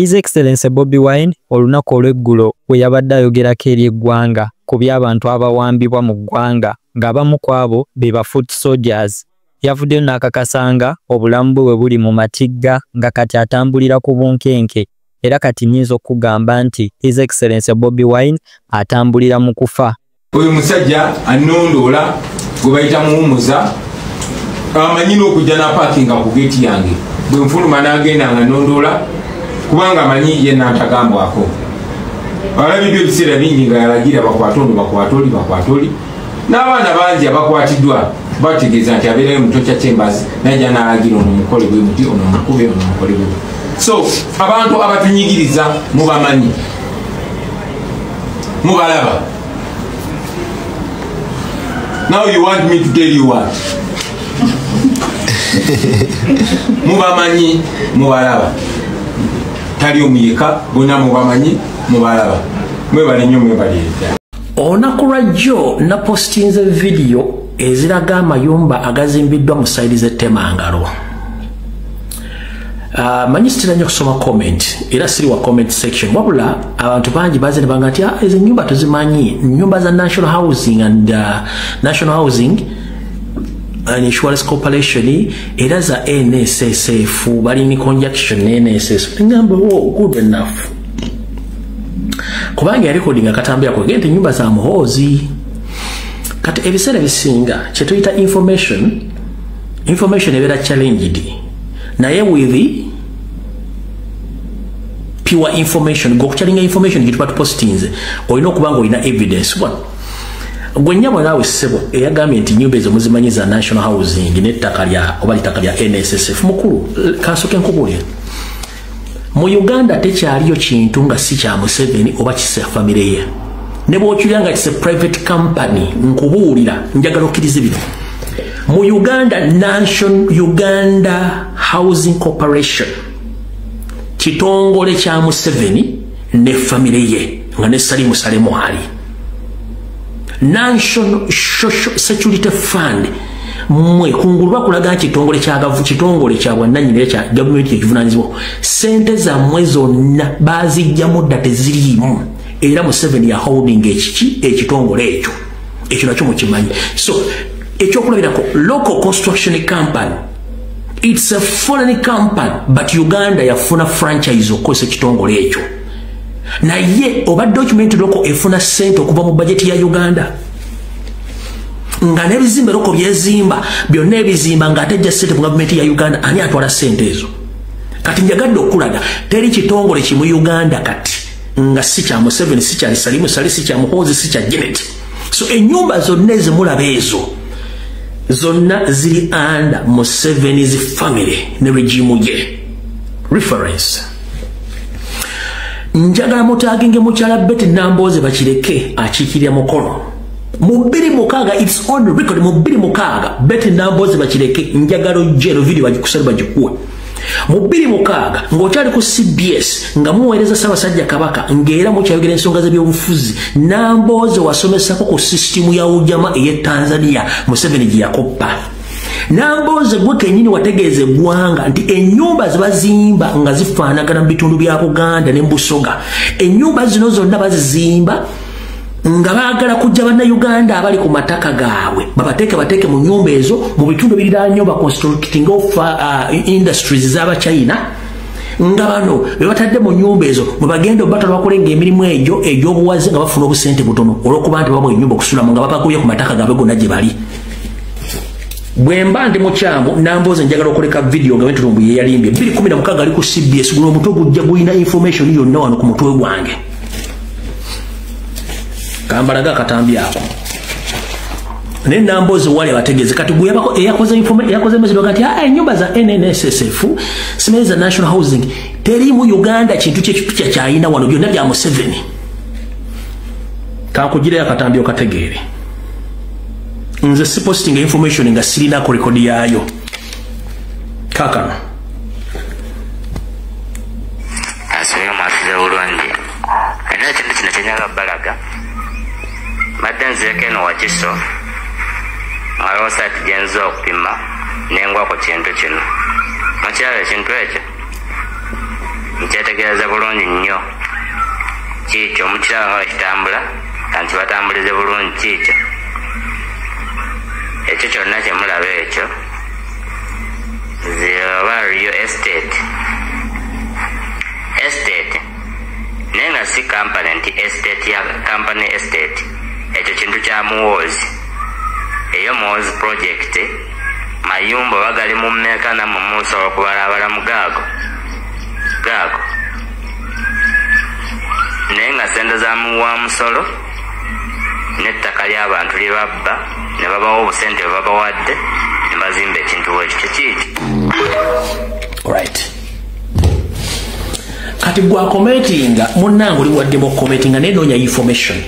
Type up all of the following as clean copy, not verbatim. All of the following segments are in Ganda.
His Excellency Bobi Wine olunaku olw'eggulo we yabadde ayogerako eri eggwanga ku by'abantu abawambibwa mu ggwanga ng'abamu ku abo be ba foot soldiers. Yavuddeyo n'akakasanga obulamu bwe buli mu matigga nga kati atambulira ku bunkenke era kati nnyinza okugamba nti His Excellency Bobi Wine atambulira mu kufa. Oyo musajja annondoola gwe bayita muwumuza amanyi n'okujja n'apaakinga ku geeti yange bwe nfuluma n'agenda nga nnondoola kubanga amanyi ye n'atagambwako. Alabiddwa ebiseera bingi nga yalagira bakwatoli n'abaana bangi abakwatiddwa bategeeza nti abeerayo mu kifo kya Chambers najja n'alagira ono mukole bwe muti ono mukube ono mukole bwe. So abantu abatunyigiriza mubamanyi mubalaba. Now you want me to tell you what? Mubamanyi mubalaba. Tali omuyeka bonna mubamanyi mubalaba. Mwebale nnyo mwebalire. Olunaku lwajjo na postinze video eziraga amayumba agazimbiddwa mu sayidi z'Ettemangalo. Manyi sitera nnyo kusoma comment era siri wa comment section wabula abantu bangi baze ne banga nti ezo nyumba tuzimanyi nyumba za National Housing and Insurance Corporation era za NSSF bali ni conjunction NSSF ngamba good enough kubanga ya recording akatambia kwa gente nyumba za Muhoozi kati ebiseera bisinga kye tuyita information ebeera challenged naye with pure information go kuchalinga information kitu patu postinze olina okubanga olina evidence one gwennyabo nawe sebo eyagambye nti nyumba ezo muzimanyi za National Housing n'ettaka lya oba ettaka lya NSSF mukulu kansoke nkubulya mu Uganda tekyaliyo kintu nga si kya Museveni oba kisa family ye ne bw'okyulanga kisa private company nkubuulira njagala okkiriza bino mu Uganda Housing Corporation kitongole kya Museveni ne family ye nga ne Salimu Salemu ali National Social Security Fund mwe kungulwa kulaga kitongole kya bwannannyini kya government ekivunanyizibwa sente za mwe zonna bazijjamu dda teziriimu era Museveni ya holding ekitongole ekyo nakyo mukimanyi. So ekyokulabirako local construction company it's a foreign company but Uganda yafuna franchise okukozesa ekitongole ekyo naye oba document loko efuna sente okuva mu budget ya Uganda nga nebizimbe loko byezimba byonna ebizimba nga atejja sente mu government ya Uganda ani atwala sente ezo kati njagadde okulaga teri kitongole kimu Uganda kati nga si kya Museveni si kya Salimu Salemu si kya Muhoozi si kya Janet. So enyumba zonna ezimulaba ezo zonna ziri under Museveni's family ne regime ye. Reference njagala mutaginge mukyala Betty Nambooze bakireke akiikirira mukono mu 2006 it's on record mu 2006 Betty Nambooze bakireke njagala ojjero video bagikusaba bagikuwe mu 2006 ng'okyali ku CBS nga muweereza Ssaabasajja Kabaka ng'era mukyayogera ensonga z'ebyobufuzi Nambooze wasomesako ku system ya Ujama ey'e Tanzania Museveni gye yakoppa. Nambooze gwe kennyini wategeeza eggwanga nti ennyumba zibazimba nga zifaanagana mu bitundu bya Buganda ne Busoga ennyumba zino zonna bazizimba nga baagala kujja bannayuganda abali ku mataka gaabwe bateeke mu nyumba ezo mu bitundu biriraanyo constructing of industries z'Abachina nga bano be batadde mu nyumba ezo mwe bagenda obatala bakolenga emirimu egyo egy'obuwazi nga bafuna obusente butono olw'okuba nti babwa ennyumba okusulamu nga babagobye ku mataka gaabwe gonna gye bali. Bwemba ndi mukyamu Nambooze njagala okoleka video nga Wentulumbu ye yalimbye 2016 ali ku CBS guno omutwe gujja gulina information yonna wano ku mutwe gwange kambalaga akatambi ako ne Nambooze wali abategeeze kati gwe eyakoze message kati ennyumba za NSSF simeza National Housing teri mu Uganda kintu kye kyayina wano byonna bya Museveni kankugire akatambi okategeere nze si posting information nga sirina ku record yayo kakano asomye mafiza bulungi ena kintu kino kyenyaga balaga madenze keno wakiso alosati genzo okupima nengwa ku kintu kino makyala ekintu ekyo nkyetegereza bulungi nnyo kiikyo mukiraba nga kitambula kanti batambulize bulungi kiikyo ekyo kyonna kyemulaba ekyo zioba real estate naye nga si company nti estate ya company estate ekyo kintu kya muwoozi eyo muwoozi project mayumba bagali mu mmeka nammwe musobola okubalabala mu gaago naye nga sente za wa musolo n'ettaka ly'abantu lye babba ne babawo obusente bwe babawadde ne bazimba ekintu bwekityo kiiki. Right. Kati gwa commentinga munnange oli waddemu commentinga nenoonya information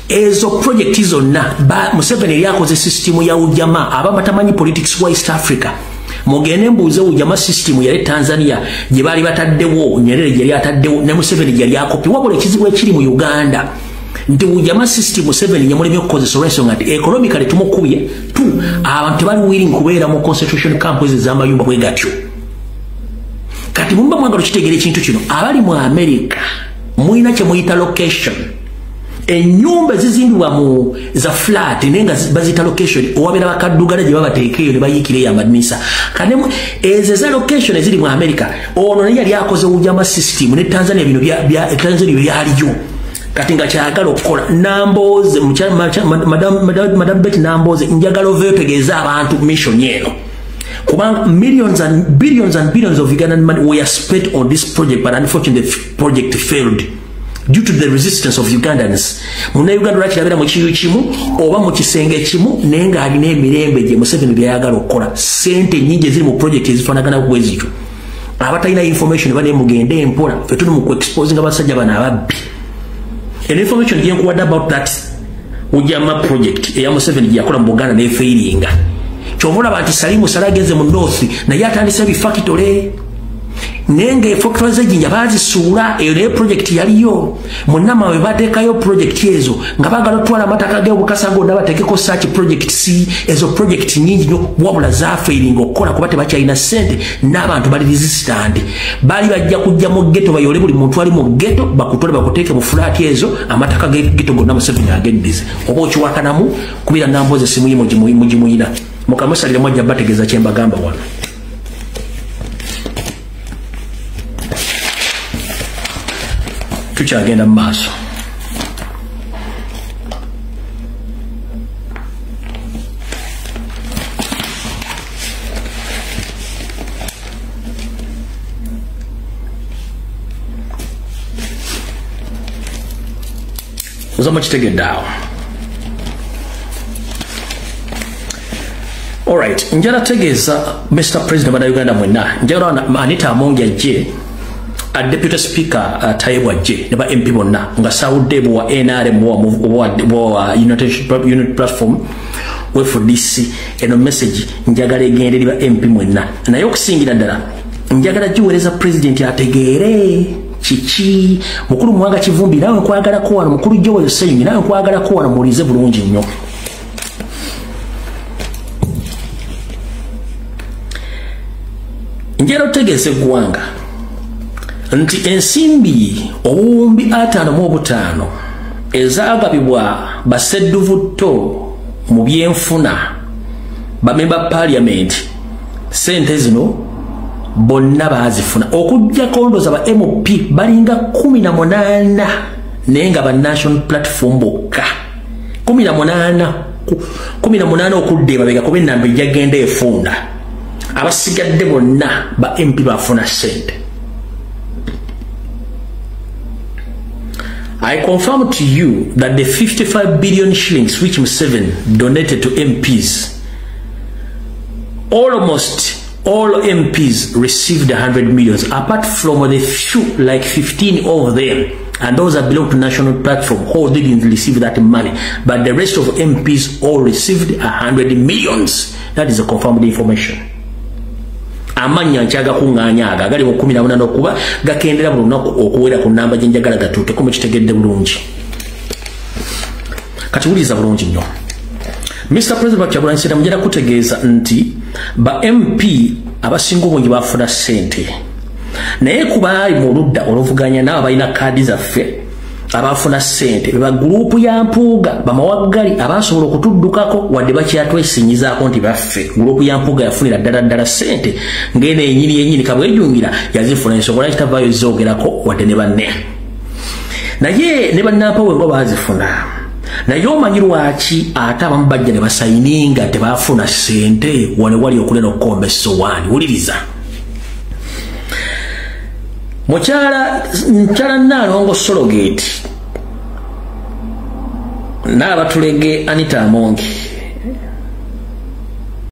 ezo project zonna Museveni yali akoze system ya ujamaa ababa tamanyi politics wa East Africa mugende mbuuze ujamaa system yali Tanzania gye baali bataddewo Nyerere yali ataddewo ne Museveni yali akopi wabula ekizibu ekiri mu Uganda nti ujamaa system Museveni yamulemye okukozesa olw'ensonga nti economically tumukubye abantu tebali willing kubeera mu concentration camps ez'amayumba bwe gatyo. Kati mumba mwagalo kitegere ekintu kino abali mu America mwina kye muyita location enyumba zizimbibwa mu za flat nenga bazita location owabera bakaddugala gye babateekeyo ne bayikire ya madinisa kanemu ezeza location eziri mu America ono ne yali akoze ujamaa system ne Tanzania bino bya Tanzania byaliyo kati nga kyagala okukola Namboze madam Betty Namboze njagala oveetegeeza abantu mission eno kubanga millions and billions of Ugandan money were spent on this project, but unfortunately the project failed due to the resistance of Ugandans. Muna Uganda lwaki labera mu kiyu kimu oba mu kisenge kimu nenga alina emirembe gye Museveni byayagala okukola sente nyingi ziri mu project ezifaanagana bwezityo abatalina information bane mugende empola ffe tuli mu ku-exposing abasajja bano ababbi. And information gye nkuwadde about that ujamaa project eya Museveni gye yakola mu Buganda n'efairinga kyovula banti Salimu Salageze mu North naye atandise bifactory nenge factory z'ejjinja bazisuula eyo ne project yaliyo munnama we bateekayo project ezo nga bagala otwala amataka g'obukasa gonna bateekeko search project si ezo project nyingi nnyo wabula zafairinga okukola kuba tebakyalina ssente n'abantu bali resistant bali bajja kujja mu ghetto bayole buli muntu ali mu ghetto bakutole bakuteeke mu flat ezo amataka g'eghetto gonna Museveni ageddize oba okiwakanamu kubira Namboze simu ye mugimuyina mukamusalira mwajja bategeeza kye mbagamba wano. Tukyagenda mu maaso. Ozama kitegedde awo. Alright, njala tegeeza Mr. President bana Uganda mwenna njala Anita Amongi ajje Deputy Speaker Tayebwa ajje ne ba MP bonna nga sawudde wa NRM wa United Platform we for this eno message njagala egende liba MP mwenna naye okusingira ddala njagala jiweereza President ategeere kiki mukulu mwanga Kivumbi nawe nkwagala ko wano mukulu Joel Ssenyi nawe nkwagala ko wano mulize bulungi nnyo. Njero tegese gwanga nti ensimbi obuwumbi 55 ezaagabibwa basedduvuto mu byenfuna bamemba parliament sente zino bonna baazifuna okujja kondoza ba MP balinga 18 nenga ba national platform bokka 18 okudde babega kuba enamba ejjagenda efunda abasigadde bonna ba MP bafuna sente. I confirm to you that the 55 billion shillings which Museveni donated to MPs, almost all MPs received 100 millions, apart from the few, like 15 of them, and those that belong to national platform, who didn't receive that money, but the rest of MPs all received 100 millions. That is a confirmed information. Amanya nchaga kunganya agali mu 18 okuba gakendera mu lunaku okuwera ku namba jenjagala gatuute ko mukitegedde bulungi. Kati uliza bulungi nnyo. Mr. President Kyagulanyi Ssentamu mujja kutegeeza nti ba MP abasinga obungi bafuna ssente naye kubaali mu ludda oluvuganya nabo balina kaadi zaffe abafuna ssente beba gurupu ya Mpuuga bamawaggali abasobola okutuddukako wadde bakyatwesinyizaako nti baffe gurupu ya Mpuuga yafunira ddala ssente ng'eno yennyini Kabwejjungira yazifuna ensonga kitavaayo zoogerako wadde ne banne naye ne bannampawe ngo baazifuna naye omanyi lwaki ate abamu bajja ne basayininga tebaafuna ssente wane wali okulena okukomba essowaani wuliriza Mukyala Nnaalongo Sologate n'abatulege Anita Amongi